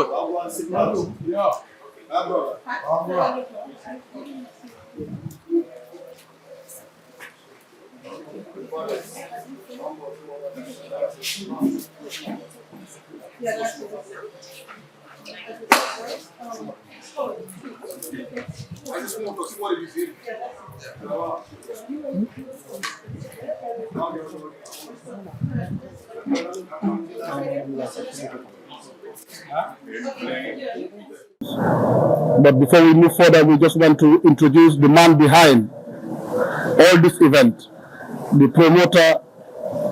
good. I just want to see what it is. But before we move further, we just want to introduce the man behind all this event, the promoter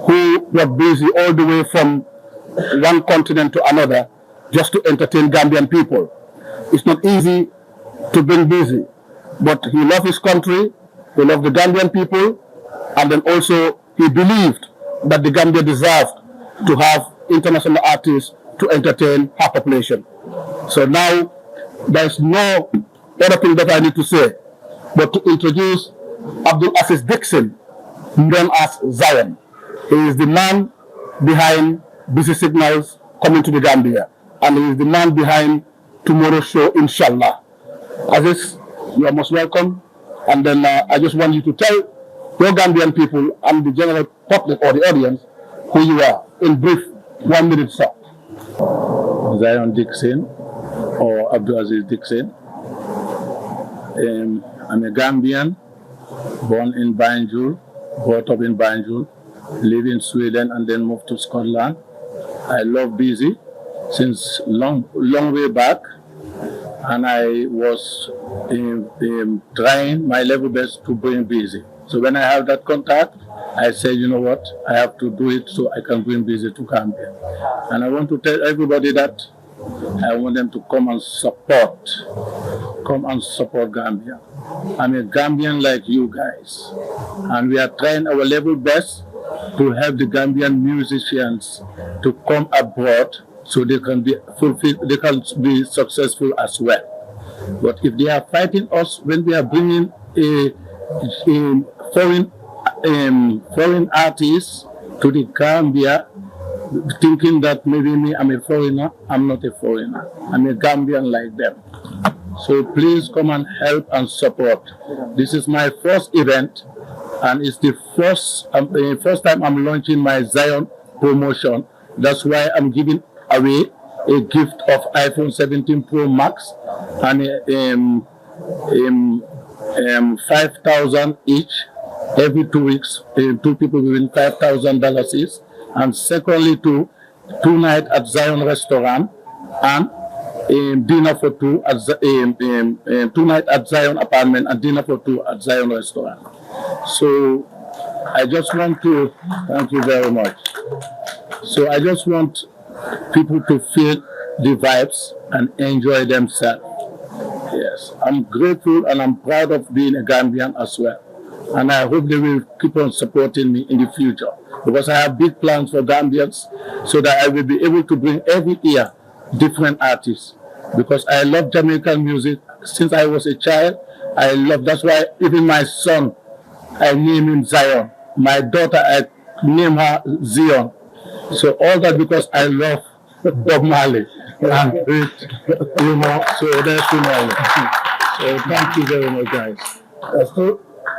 who was busy all the way from one continent to another just to entertain Gambian people. It's not easy to bring busy, but he loved his country, he loved the Gambian people, and then also he believed that the Gambia deserved to have international artists to entertain her population. So now there's no other thing that I need to say but to introduce Abdul Aziz Dixon, known as Zion. He is the man behind Busy Signals coming to the Gambia, and he is the man behind tomorrow's show, inshallah. Aziz, you are most welcome. And then I just want you to tell your Gambian people and the general public or the audience who you are. In brief, 1 minute, sir. Zion Dixon, or Abdul Aziz Dixon. I'm a Gambian, born in Banjul, brought up in Banjul, live in Sweden and then moved to Scotland. I love Busy since long way back, and I was trying my level best to bring Busy. So when I have that contact, I said, you know what, I have to do it so I can bring Busy to Gambia. And I want to tell everybody that I want them to come and support Gambia. I'm a Gambian like you guys, and we are trying our level best to help the Gambian musicians to come abroad so they can be fulfilled, they can be successful as well. But if they are fighting us when we are bringing a foreign artists to the Gambia, thinking that maybe me, I'm a foreigner, I'm not a foreigner. I'm a Gambian like them. So please come and help and support. This is my first event, and it's the first time I'm launching my Zion promotion. That's why I'm giving away a gift of iPhone 17 Pro Max and 5,000 each every 2 weeks. 2 people will win $5,000 each. And secondly, two nights at Zion Restaurant and dinner for 2 at 2 nights at Zion Apartment and dinner for 2 at Zion Restaurant. So I just want to thank you very much. So I just want people to feel the vibes and enjoy themselves. Yes, I'm grateful and I'm proud of being a Gambian as well. And I hope they will keep on supporting me in the future, because I have big plans for Gambians so that I will be able to bring every year different artists, because I love Jamaican music since I was a child. That's why even my son, I name him Zion. My daughter, I name her Zion. So all that because I love Bob Marley and so that's so thank you very much, guys.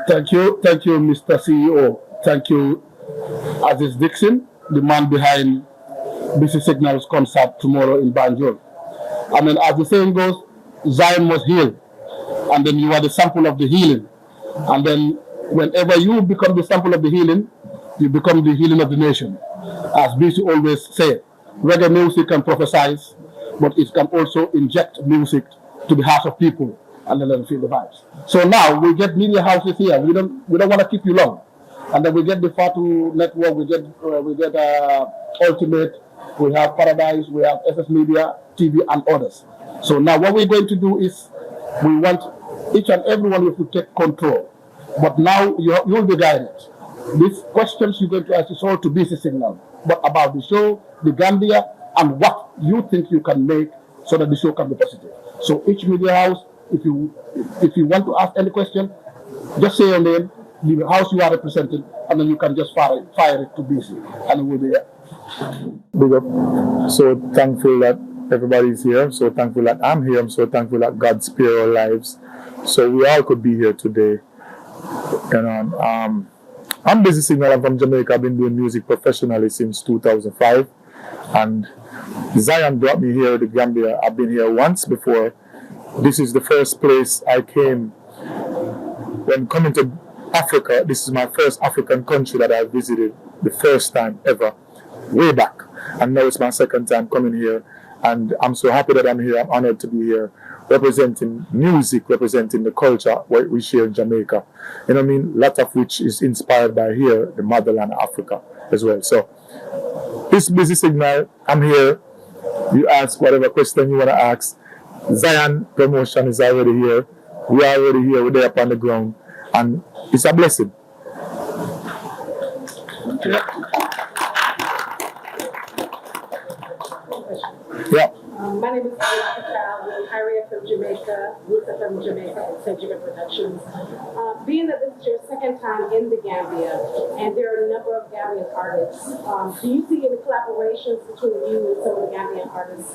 Thank you, Mr. CEO. Thank you, Aziz Dixon, the man behind Busy Signals concert tomorrow in Banjul. I mean, as the saying goes, Zion must heal, and then you are the sample of the healing. And then whenever you become the sample of the healing, you become the healing of the nation. As Busy always said, reggae music can prophesize, but it can also inject music to the hearts of people and then let them feel the vibes. So now we get media houses here. We don't want to keep you long, and then we get the Fatu Network. We get Ultimate. We have Paradise. We have SS Media TV and others. So now what we're going to do is we want each and every one of you to take control. But now you'll be guided. These questions you're going to ask is all to Busy Signal, but about the show, the Gambia, and what you think you can make so that the show can be positive. So each media house, if you want to ask any question, just say your name, the house you are representing, and then you can just fire it to Busy, and it will be there. Big up. So thankful that everybody's here. I'm so thankful that I'm here. I'm so thankful that God spared our lives, so we all could be here today. You know, I'm Busy Signal. I'm from Jamaica. I've been doing music professionally since 2005, and Zion brought me here to Gambia. I've been here once before. This is the first place I came when coming to Africa. This is my first African country that I visited, the first time ever, way back. And now it's my second time coming here. And I'm so happy that I'm here. I'm honored to be here, representing music, representing the culture what we share in Jamaica. You know what I mean? A lot of which is inspired by here, the motherland Africa as well. So this Busy Signal, I'm here. You ask whatever question you want to ask. Zion promotion is already here. We are already here. We're there up on the ground. And it's a blessing. Yeah. My name is Harriet from Jamaica, Lisa from Jamaica, and Century Productions. Being that this is your second time in the Gambia, and there are a number of Gambian artists, do you see any collaborations between you and some of the Gambian artists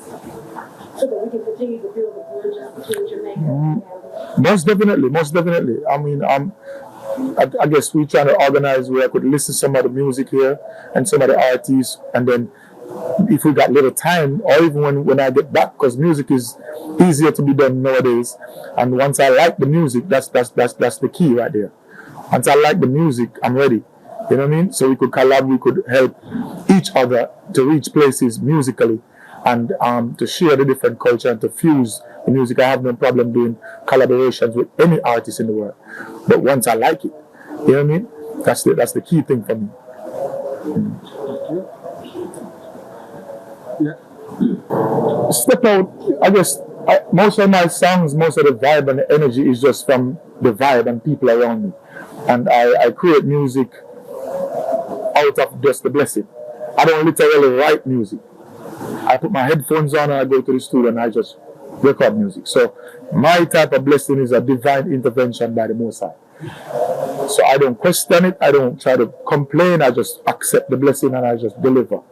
so that we can continue to build the bridges between Jamaica and Gambia? Most definitely, most definitely. I mean, I guess we're trying to organize where I could listen to some of the music here and some of the artists, and then if we got little time, or even when I get back, because music is easier to be done nowadays. And once I like the music, that's the key right there. Once I like the music, I'm ready. You know what I mean? So we could collab, we could help each other to reach places musically, and to share the different culture and to fuse the music. I have no problem doing collaborations with any artist in the world. But once I like it, you know what I mean? That's the key thing for me. Yeah. Step out, I guess most of my songs, most of the vibe and the energy is just from the vibe and people around me. And I create music out of just the blessing. I don't literally write music. I put my headphones on and I go to the studio and I just record music. So my type of blessing is a divine intervention by the Most High. So I don't question it, I don't try to complain, I just accept the blessing and I just deliver.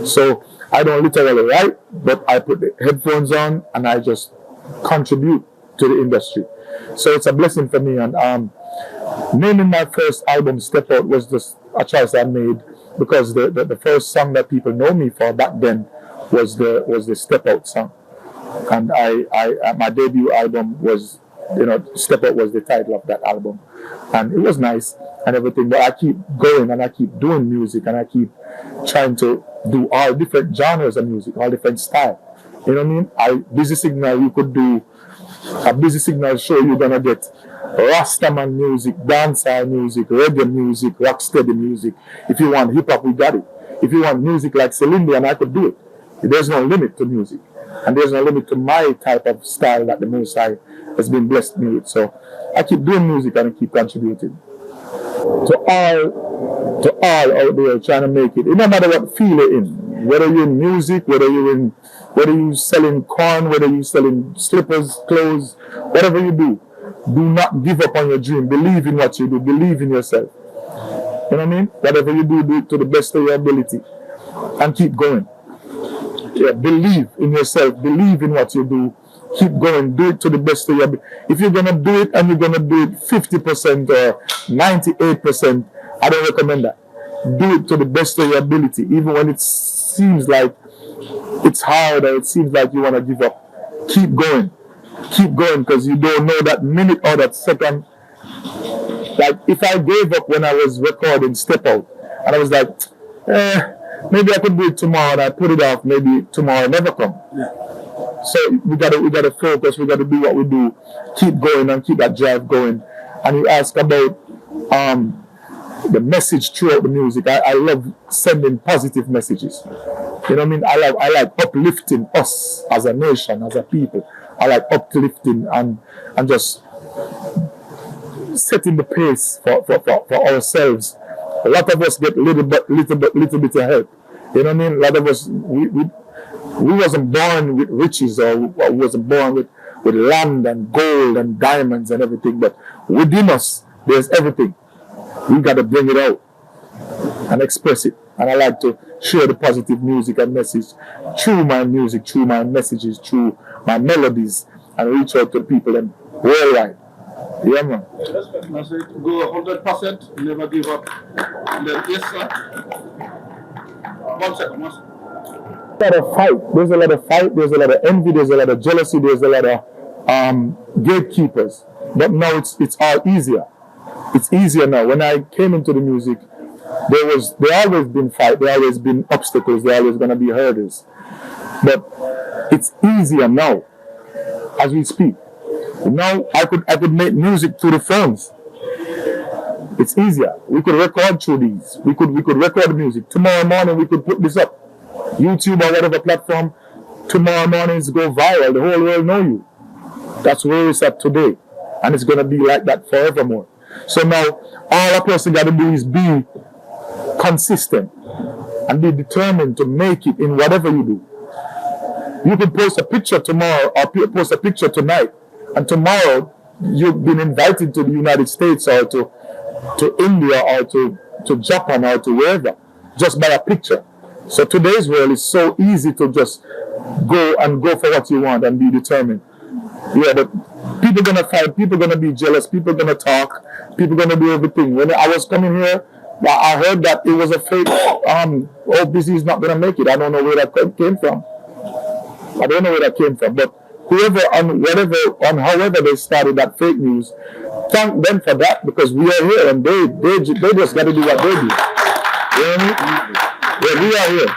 So I don't literally write, but I put the headphones on and I just contribute to the industry. So it's a blessing for me. And naming my first album Step Out was just a choice I made, because the first song that people know me for back then was the Step Out song. And my debut album was, Step Out was the title of that album. And it was nice and everything, but I keep going and I keep doing music and I keep trying to do all different genres of music, all different styles. You know what I mean? Busy Signal, you could do a Busy Signal show, you're gonna get Rastaman music, dancehall music, reggae music, rocksteady music. If you want hip hop, we got it. If you want music like Celine Dion, I could do it. There's no limit to music. And there's no limit to my type of style that the Most High has been blessed me with. So I keep doing music and I keep contributing. To all out there trying to make it. It no matter what field you're in, whether you're in music, whether you're selling corn, whether you're selling slippers, clothes, whatever you do not give up on your dream. Believe in what you do. Believe in yourself. You know what I mean? Whatever you do it to the best of your ability and keep going. Yeah, believe in yourself. Believe in what you do. Keep going. Do it to the best of your ability. If you're going to do it and you're going to do it 50% or 98%, I don't recommend that. Do it to the best of your ability, even when it seems like it's hard or it seems like you want to give up. Keep going. Keep going, because you don't know that minute or that second. Like, if I gave up when I was recording Step Out, and I was like, maybe I could do it tomorrow, and I put it off, maybe tomorrow never come. Yeah. So we gotta focus, we gotta do what we do, keep going and keep that drive going. And you ask about the message throughout the music. I love sending positive messages. You know what I mean? I like uplifting us as a nation, as a people. I like uplifting and just setting the pace for ourselves. A lot of us get little bit of help. You know what I mean? A lot of us we wasn't born with riches, or we wasn't born with land and gold and diamonds and everything, but within us there's everything. We got to bring it out and express it. And I like to share the positive music and message through my music, through my messages, through my melodies, and reach out to people and worldwide. Yeah, man. That's it. Go 100%, never give up. And then, yes, sir. 1 second, 1 second. A lot of fight. There's a lot of fight. There's a lot of envy. There's a lot of jealousy. There's a lot of gatekeepers. But now it's all easier. It's easier now. When I came into the music, there always been fight. There always been obstacles. There always gonna be hurdles. But it's easier now, as we speak. Now I could make music through the phones. It's easier. We could record through these. We could record the music. Tomorrow morning we could put this up. YouTube or whatever platform. Tomorrow mornings go viral. The whole world know you. That's where it's at today. And it's gonna be like that forevermore. So now all a person gotta do is be consistent and be determined to make it in whatever you do. You could post a picture tomorrow or post a picture tonight, and tomorrow you've been invited to the United States or to India or to Japan or to wherever, just by a picture. So today's world is so easy to just go for what you want and be determined. Yeah, but people gonna fight, people gonna be jealous, people gonna talk, people gonna do everything. When I was coming here, I heard that it was a fake, OBC is not gonna make it. I don't know where that came from. I don't know where that came from, but whoever however they started that fake news, thank them for that, because we are here and they just got to do what they do. You know what I mean? Yeah, we are here.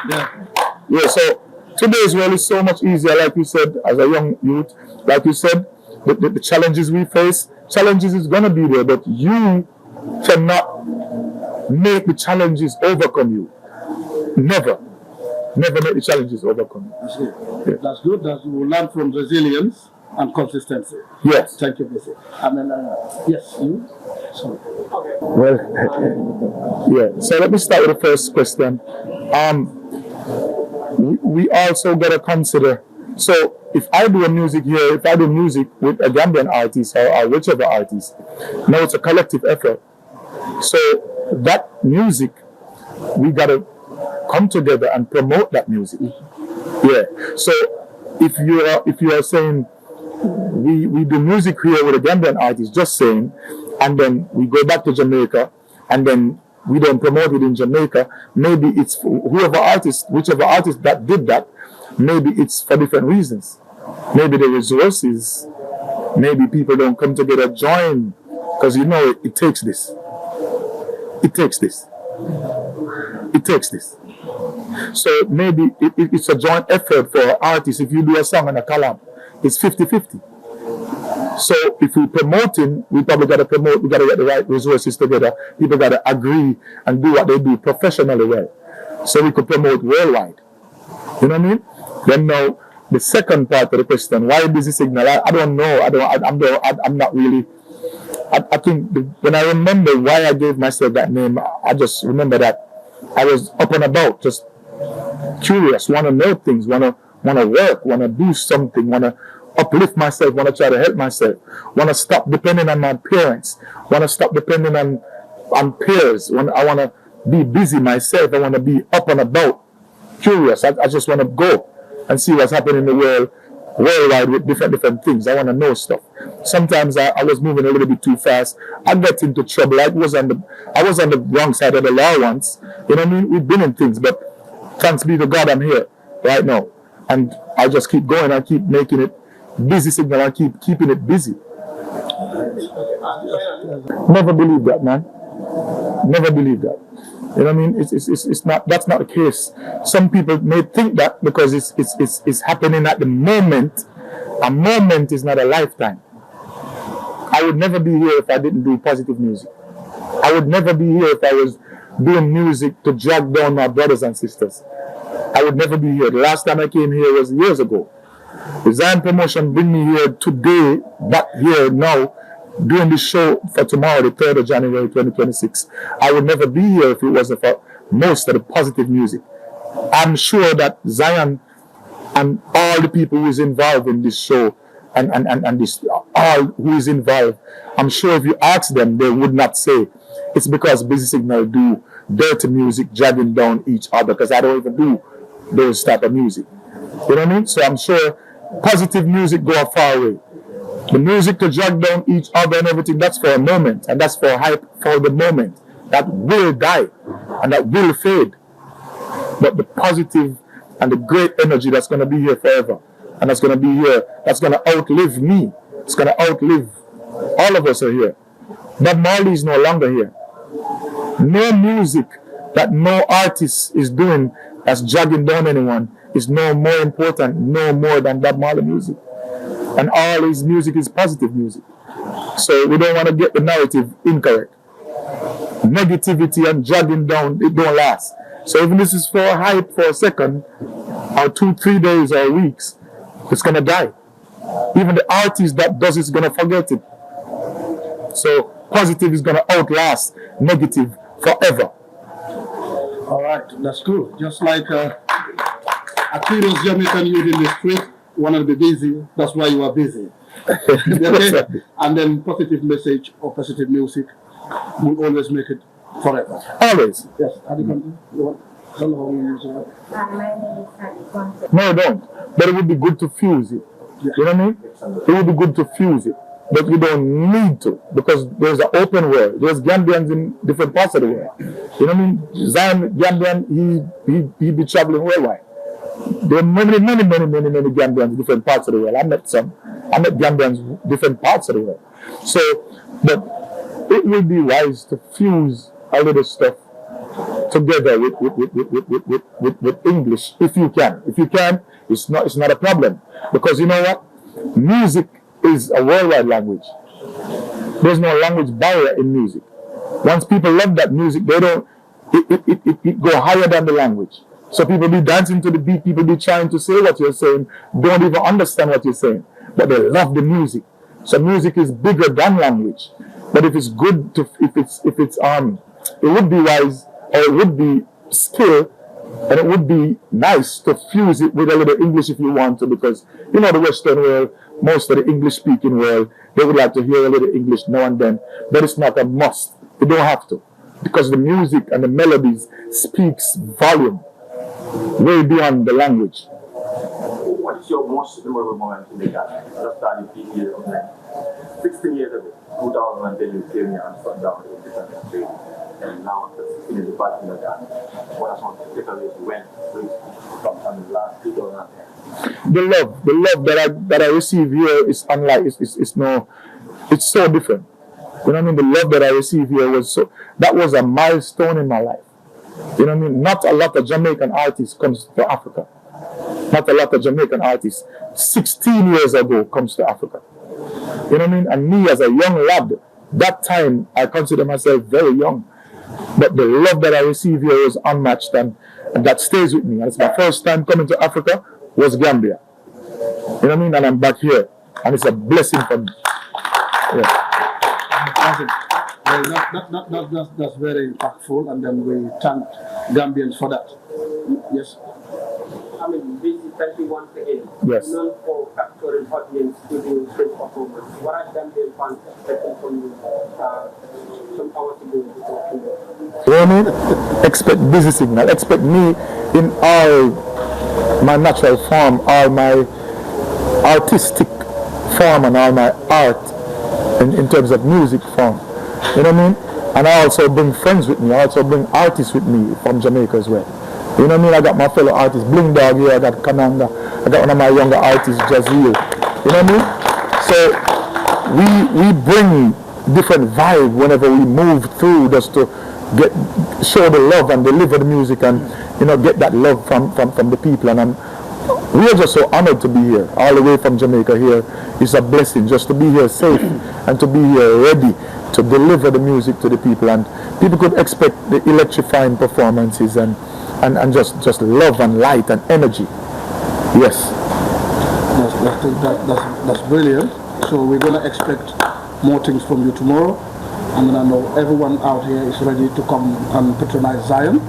Yeah, so today's world is so much easier, like you said, as a young youth. Like you said, the challenges we face, challenges is gonna be there, but you cannot make the challenges overcome you. Never make the challenges overcome you. That's good. Yeah. That's good. That we will learn from resilience and consistency. Yes. Thank you, Bisi. I mean, yes, you? Sorry. Well, yeah. So let me start with the first question. We also got to consider, so if I do music here, if I do music with a Gambian artist or whichever artist, now it's a collective effort. So that music, we got to come together and promote that music. Yeah. So if you are saying we do music here with a Gambian artist, just saying, and then we go back to Jamaica, and then we don't promote it in Jamaica, maybe it's whichever artist that did that, maybe it's for different reasons. Maybe the resources, maybe people don't come together, join, because it takes this. It takes this. It takes this. So maybe it's a joint effort for artists. If you do a song and a collab, it's 50-50. So if we're promoting, we probably got to promote, we got to get the right resources together. People got to agree and do what they do professionally well. So we could promote worldwide. You know what I mean? Then now, the second part of the question, why Busy Signal? I don't know. I'm not really. I think when I remember why I gave myself that name, I just remember that I was up and about, just curious, want to know things, want to work, want to do something, want to uplift myself, want to try to help myself, want to stop depending on my parents, want to stop depending on peers. I want to be busy myself. I want to be up and about, curious. I just want to go and see what's happening in the world, worldwide, with different things. I want to know stuff. Sometimes I was moving a little bit too fast. I got into trouble. I was on the wrong side of the law once. You know what I mean? We've been in things, but thanks be to God, I'm here right now, and I just keep going. I keep making it Busy Signal. I keep keeping it busy. Never believe that, man. Never believe that. You know what I mean? It's not. That's not the case. Some people may think that because it's happening at the moment. A moment is not a lifetime. I would never be here if I didn't do positive music. I would never be here if I was doing music to drag down my brothers and sisters. I would never be here. The last time I came here was years ago. The Zion Promotion bring me here today, back here now, doing this show for tomorrow, the 3rd of January 2026. I would never be here if it wasn't for most of the positive music. I'm sure that Zion and all the people who is involved in this show and this, all who is involved, I'm sure if you ask them, they would not say it's because Busy Signal do dirty music dragging down each other, because I don't even do those type of music. You know what I mean? So I'm sure positive music go a far way. The music to drag down each other and everything, that's for a moment, and that's for hype for the moment. That will die and that will fade. But the positive and the great energy that's going to be here forever, and that's going to be here, that's going to outlive me. It's going to outlive all of us are here. Bob Marley is no longer here. No music that no artist is doing that's dragging down anyone is no more important, no more than Bob Marley music. And all his music is positive music. So we don't want to get the narrative incorrect. Negativity and dragging down, it don't last. So even this is for hype for a second, or 2-3 days or weeks, it's gonna die. Even the artist that does it's gonna forget it. So positive is gonna outlast negative forever. All right, that's cool. Just like a curious Jamaican youth in the street wanted to be busy, that's why you are busy. Okay? And then positive message or positive music will always make it forever. Always. Yes, Adi, you want? Hello, No, don't. But it would be good to fuse it. Yeah. You know what I mean? It would be good to fuse it. But we don't need to, because there's an open world. There's Gambians in different parts of the world. You know what I mean? Zion Gambian, he be traveling worldwide. There are many Gambians in different parts of the world. I met Gambians in different parts of the world. So, but it would be wise to fuse a little stuff together with English, if you can. If you can, it's not a problem. Because you know what? Music is a worldwide language. There's no language barrier in music. Once people love that music, they don't it go higher than the language. So people be dancing to the beat, people be trying to say what you're saying, don't even understand what you're saying, but they love the music. So music is bigger than language. But if it's good to it would be wise, or it would be skill, and it would be nice to fuse it with a little English if you want to, because you know the Western world, most of the English speaking world, they would like to hear a little English now and then, but it's not a must. You don't have to, because the music and the melodies speaks volume way beyond the language. What is your most memorable moment in the Ghana? Last time you here of 16 years ago, 2010, you came here and sat down in different countries. And now after 16 years back in the Ghana, what are some takeaways you went from the last 2010? The love that I receive here is unlike, it's so different. You know what I mean? The love that I receive here that was a milestone in my life. You know what I mean? Not a lot of Jamaican artists comes to Africa. Not a lot of Jamaican artists 16 years ago comes to Africa. You know what I mean? And me as a young lad, that time I consider myself very young. But the love that I receive here is unmatched, and that stays with me. And it's my first time coming to Africa was Gambia. You know what I mean? And I'm back here. And it's a blessing for me. Yeah. Awesome. Well, that's very impactful, and then we thank Gambians for that. Yes. I mean, basically, once again, Yes. known for capturing audience during stage performance. What are Gambian fans expecting from you some hours ago? You know what I mean? Expect busy signal. Expect me in all my natural form, all my artistic form, and all my art in terms of music form. You know what I mean? And I also bring friends with me. I also bring artists with me from Jamaica as well. You know what I mean? I got my fellow artists, Bling Dog here, I got Kananga, I got one of my younger artists, Jazeel. You know what I mean? So we bring different vibe whenever we move through, just to show the love and deliver the music, and get that love from the people. And we are just so honored to be here, all the way from Jamaica here. It's a blessing just to be here safe and to be here ready to deliver the music to the people. And people could expect the electrifying performances and just love and light and energy. Yes. That's brilliant. So we're going to expect more things from you tomorrow. And I know everyone out here is ready to come and patronize Zion.